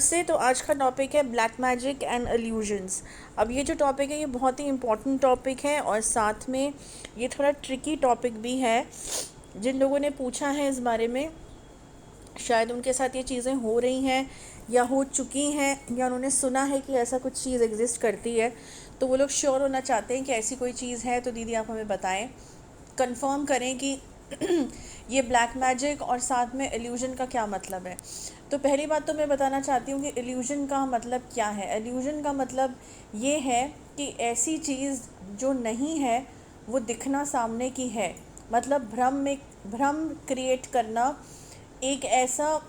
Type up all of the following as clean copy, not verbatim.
नमस्ते। तो आज का टॉपिक है ब्लैक मैजिक एंड इल्यूजन्स। अब ये जो टॉपिक है ये बहुत ही इम्पोर्टेंट टॉपिक है और साथ में ये थोड़ा ट्रिकी टॉपिक भी है। जिन लोगों ने पूछा है इस बारे में, शायद उनके साथ ये चीज़ें हो रही हैं या हो चुकी हैं, या उन्होंने सुना है कि ऐसा कुछ चीज़ एग्जिस्ट करती है, तो वो लोग श्योर होना चाहते हैं कि ऐसी कोई चीज़ है। तो दीदी आप हमें बताएं, कंफर्म करें कि ये ब्लैक मैजिक और साथ में इल्यूजन का क्या मतलब है। तो पहली बात तो मैं बताना चाहती हूँ कि इल्यूजन का मतलब क्या है। इल्यूजन का मतलब ये है कि ऐसी चीज़ जो नहीं है वो दिखना सामने की है। मतलब भ्रम क्रिएट करना, एक ऐसा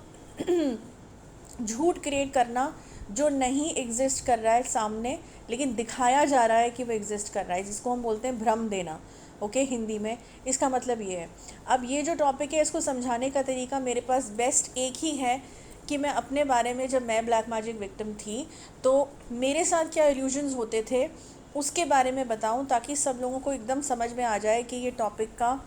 झूठ क्रिएट करना जो नहीं एग्जिस्ट कर रहा है सामने, लेकिन दिखाया जा रहा है कि वो एग्जिस्ट कर रहा है, जिसको हम बोलते हैं भ्रम देना। ओके, हिंदी में इसका मतलब ये है। अब ये जो टॉपिक है इसको समझाने का तरीका मेरे पास बेस्ट एक ही है कि मैं अपने बारे में, जब मैं ब्लैक मैजिक विक्टिम थी तो मेरे साथ क्या इल्यूजन्स होते थे उसके बारे में बताऊं, ताकि सब लोगों को एकदम समझ में आ जाए कि ये टॉपिक का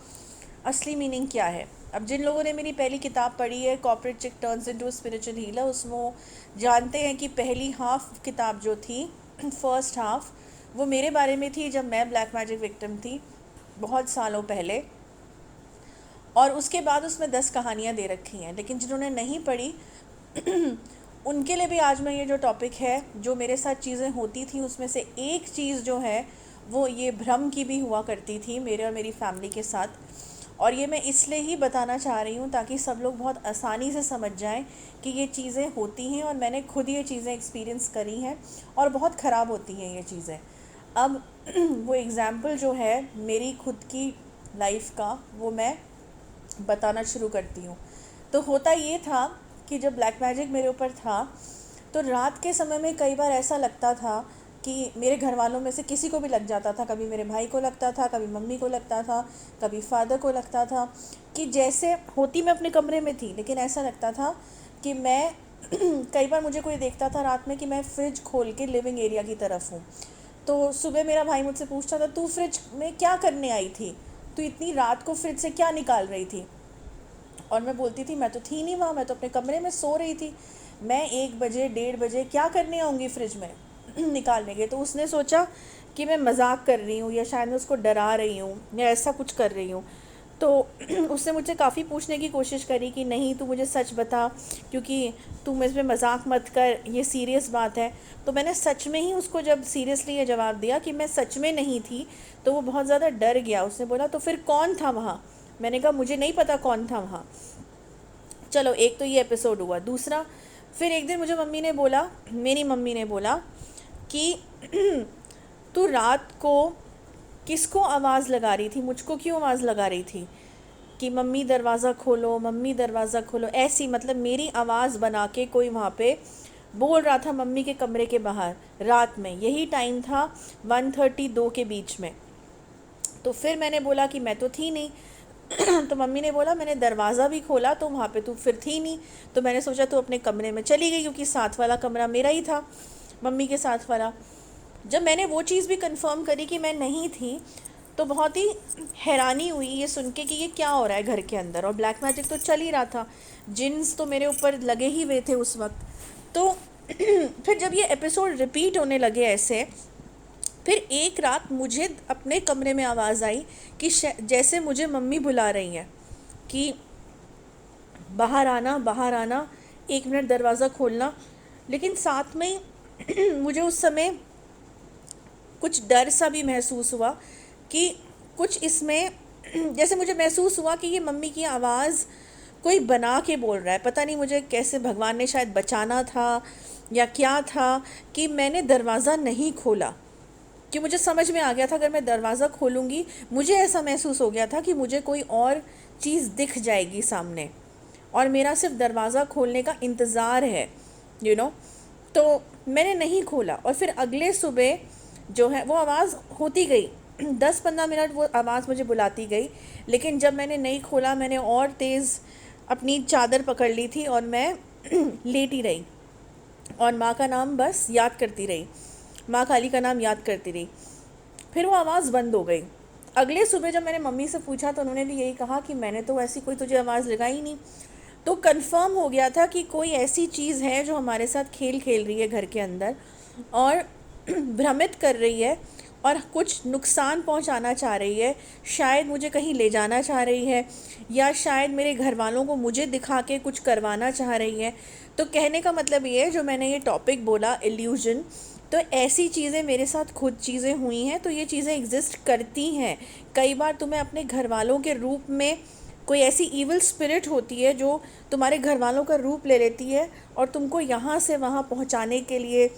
असली मीनिंग क्या है। अब जिन लोगों ने मेरी पहली किताब पढ़ी है, कॉर्पोरेट चिक टर्न्स इनटू स्पिरिचुअल हीलर, उसमें वो जानते हैं कि पहली हाफ किताब जो थी, फर्स्ट हाफ, वो मेरे बारे में थी जब मैं ब्लैक मैजिक विक्टिम थी बहुत सालों पहले। और उसके बाद उसमें 10 कहानियाँ दे रखी हैं। लेकिन जिन्होंने नहीं पढ़ी उनके लिए भी आज मैं ये जो टॉपिक है, जो मेरे साथ चीज़ें होती थी उसमें से एक चीज़ जो है वो ये भ्रम की भी हुआ करती थी मेरे और मेरी फैमिली के साथ। और ये मैं इसलिए ही बताना चाह रही हूँ ताकि सब लोग बहुत आसानी से समझ जाएं कि ये चीज़ें होती हैं, और मैंने खुद ये चीज़ें एक्सपीरियंस करी हैं और बहुत ख़राब होती हैं ये चीज़ें। अब वो एग्ज़ाम्पल जो है मेरी खुद की लाइफ का, वो मैं बताना शुरू करती हूँ। तो होता ये था कि जब ब्लैक मैजिक मेरे ऊपर था तो रात के समय में कई बार ऐसा लगता था कि मेरे घर वालों में से किसी को भी लग जाता था। कभी मेरे भाई को लगता था, कभी मम्मी को लगता था, कभी फादर को लगता था कि जैसे होती मैं अपने कमरे में थी, लेकिन ऐसा लगता था कि मैं कई बार मुझे कोई देखता था रात में कि मैं फ्रिज खोल के लिविंग एरिया की तरफ हूँ। तो सुबह मेरा भाई मुझसे पूछता था, तू फ्रिज में क्या करने आई थी, तू इतनी रात को फ्रिज से क्या निकाल रही थी। और मैं बोलती थी मैं तो थी नहीं वहाँ, मैं तो अपने कमरे में सो रही थी, मैं 1 बजे 1:30 बजे क्या करने आऊँगी फ्रिज में निकालने के। तो उसने सोचा कि मैं मजाक कर रही हूँ या शायद मैं उसको डरा रही हूँ या ऐसा कुछ कर रही हूँ। तो उसने मुझसे काफ़ी पूछने की कोशिश करी कि नहीं तू मुझे सच बता, क्योंकि तू मुझ पे मजाक मत कर, ये सीरियस बात है। तो मैंने सच में ही उसको जब सीरियसली ये जवाब दिया कि मैं सच में नहीं थी, तो वो बहुत ज़्यादा डर गया। उसने बोला तो फिर कौन था वहाँ। मैंने कहा मुझे नहीं पता कौन था वहाँ। चलो, एक तो ये एपिसोड हुआ। दूसरा, फिर एक दिन मुझे मम्मी ने बोला, मेरी मम्मी ने बोला कि तू रात को किसको आवाज़ लगा रही थी, मुझको क्यों आवाज़ लगा रही थी कि मम्मी दरवाज़ा खोलो, मम्मी दरवाज़ा खोलो, ऐसी मतलब मेरी आवाज़ बना के कोई वहाँ पे बोल रहा था मम्मी के कमरे के बाहर रात में। यही टाइम था 1:32 के बीच में। तो फिर मैंने बोला कि मैं तो थी नहीं। तो मम्मी ने बोला मैंने दरवाज़ा भी खोला तो वहाँ पे तू फिर थी नहीं। तो मैंने सोचा तू अपने कमरे में चली गई, क्योंकि साथ वाला कमरा मेरा ही था, मम्मी के साथ वाला। जब मैंने वो चीज़ भी कंफर्म करी कि मैं नहीं थी, तो बहुत ही हैरानी हुई ये सुन के कि ये क्या हो रहा है घर के अंदर। और ब्लैक मैजिक तो चल ही रहा था, जिन्स तो मेरे ऊपर लगे ही हुए थे उस वक्त। तो फिर जब ये एपिसोड रिपीट होने लगे ऐसे, फिर एक रात मुझे अपने कमरे में आवाज़ आई कि जैसे मुझे मम्मी बुला रही हैं कि बाहर आना, बाहर आना, 1 मिनट दरवाज़ा खोलना। लेकिन साथ में ही मुझे उस समय कुछ डर सा भी महसूस हुआ कि कुछ इसमें जैसे मुझे महसूस हुआ कि ये मम्मी की आवाज़ कोई बना के बोल रहा है। पता नहीं मुझे कैसे भगवान ने शायद बचाना था या क्या था कि मैंने दरवाज़ा नहीं खोला, कि मुझे समझ में आ गया था अगर मैं दरवाज़ा खोलूँगी, मुझे ऐसा महसूस हो गया था कि मुझे कोई और चीज़ दिख जाएगी सामने और मेरा सिर्फ दरवाज़ा खोलने का इंतज़ार है, यू नो। तो मैंने नहीं खोला और फिर अगले सुबह जो है वो आवाज़ होती गई 10-15 मिनट वो आवाज़ मुझे बुलाती गई। लेकिन जब मैंने नहीं खोला, मैंने और तेज़ अपनी चादर पकड़ ली थी और मैं लेटी रही और माँ का नाम बस याद करती रही, माँ काली का नाम याद करती रही। फिर वो आवाज़ बंद हो गई। अगले सुबह जब मैंने मम्मी से पूछा तो उन्होंने भी यही कहा कि मैंने तो ऐसी कोई तुझे आवाज़ लगाई नहीं। तो कंफर्म हो गया था कि कोई ऐसी चीज़ है जो हमारे साथ खेल खेल रही है घर के अंदर और भ्रमित कर रही है और कुछ नुकसान पहुंचाना चाह रही है। शायद मुझे कहीं ले जाना चाह रही है या शायद मेरे घर वालों को मुझे दिखा के कुछ करवाना चाह रही है। तो कहने का मतलब ये है, जो मैंने ये टॉपिक बोला इल्यूजन, तो ऐसी चीज़ें मेरे साथ खुद चीज़ें हुई हैं, तो ये चीज़ें एग्जिस्ट करती हैं। कई बार तुम्हें अपने घर वालों के रूप में कोई ऐसी ईविल स्पिरिट होती है जो तुम्हारे घर वालों का रूप ले लेती है और तुमको यहाँ से वहाँ पहुँचाने के लिए,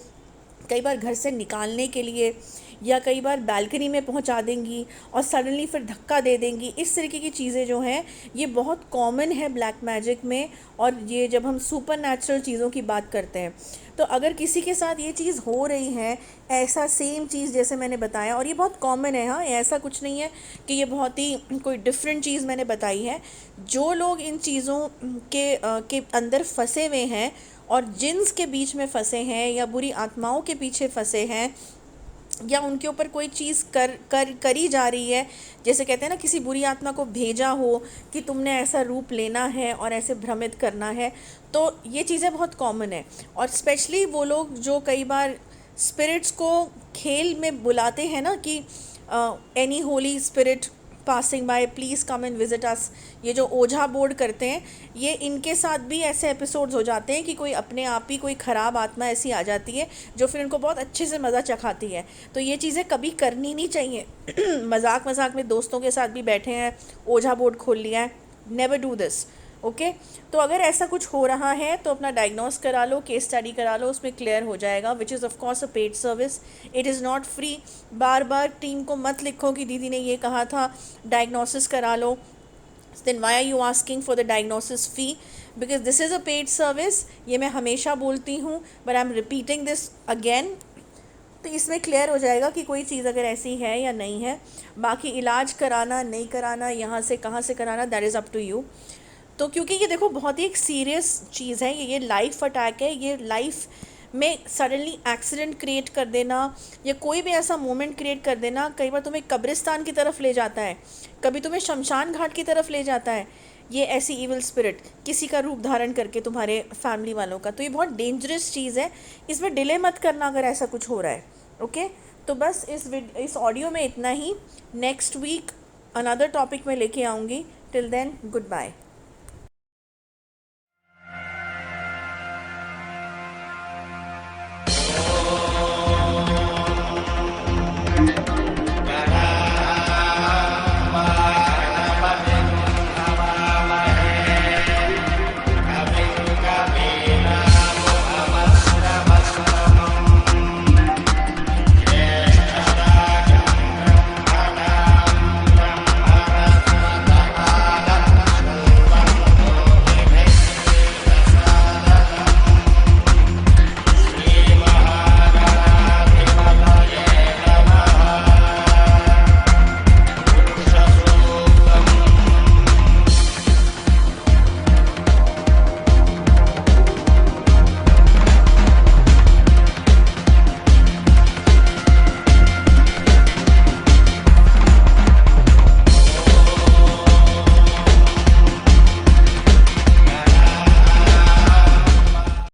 कई बार घर से निकालने के लिए, या कई बार बालकनी में पहुंचा देंगी और सडनली फिर धक्का दे देंगी। इस तरीके की चीज़ें जो हैं ये बहुत कॉमन है ब्लैक मैजिक में। और ये जब हम सुपर नेचुरल चीज़ों की बात करते हैं, तो अगर किसी के साथ ये चीज़ हो रही है, ऐसा सेम चीज़ जैसे मैंने बताया, और ये बहुत कॉमन है, हाँ, ऐसा कुछ नहीं है कि ये बहुत ही कोई डिफरेंट चीज़ मैंने बताई है। जो लोग इन चीज़ों के अंदर फंसे हुए हैं और जिन्स के बीच में फंसे हैं या बुरी आत्माओं के पीछे फंसे हैं या उनके ऊपर कोई चीज़ करी जा रही है, जैसे कहते हैं ना किसी बुरी आत्मा को भेजा हो कि तुमने ऐसा रूप लेना है और ऐसे भ्रमित करना है, तो ये चीज़ें बहुत कॉमन है। और स्पेशली वो लोग जो कई बार स्पिरिट्स को खेल में बुलाते हैं ना कि any Holi spirit passing by please come and visit us, ये जो ओझा बोर्ड करते हैं, ये इनके साथ भी ऐसे एपिसोड्स हो जाते हैं कि कोई अपने आप ही कोई ख़राब आत्मा ऐसी आ जाती है जो फिर इनको बहुत अच्छे से मज़ा चखाती है। तो ये चीज़ें कभी करनी नहीं चाहिए। मजाक मजाक में दोस्तों के साथ भी बैठे हैं, ओझा बोर्ड खोल लिया है, नेवर डू दिस। ओके, तो अगर ऐसा कुछ हो रहा है तो अपना डायग्नोस करा लो, केस स्टडी करा लो, उसमें क्लियर हो जाएगा, which is of course a paid service, it is not free. Bar bar team को मत लिखो कि दीदी ने ये कहा था, डायग्नोसिस करा लो। Then why are you asking for the diagnosis fee, because this is a paid service. ये मैं हमेशा बोलती हूँ, but I am repeating this again. तो इसमें क्लियर हो जाएगा कि कोई चीज़ अगर ऐसी है या नहीं है। बाकी इलाज कराना नहीं कराना, यहाँ से कहाँ से कराना, that is up to you. तो क्योंकि ये देखो बहुत ही एक सीरियस चीज़ है, ये लाइफ अटैक है, ये लाइफ में सडनली एक्सीडेंट क्रिएट कर देना या कोई भी ऐसा मोमेंट क्रिएट कर देना, कई बार तुम्हें कब्रिस्तान की तरफ ले जाता है, कभी तुम्हें शमशान घाट की तरफ ले जाता है, ये ऐसी इविल स्पिरिट किसी का रूप धारण करके तुम्हारे फैमिली वालों का। तो ये बहुत डेंजरस चीज़ है, इसमें डिले मत करना अगर ऐसा कुछ हो रहा है। ओके, तो बस इस ऑडियो में इतना ही। नेक्स्ट वीक अनदर टॉपिक में लेके आऊँगी। Till then, good bye.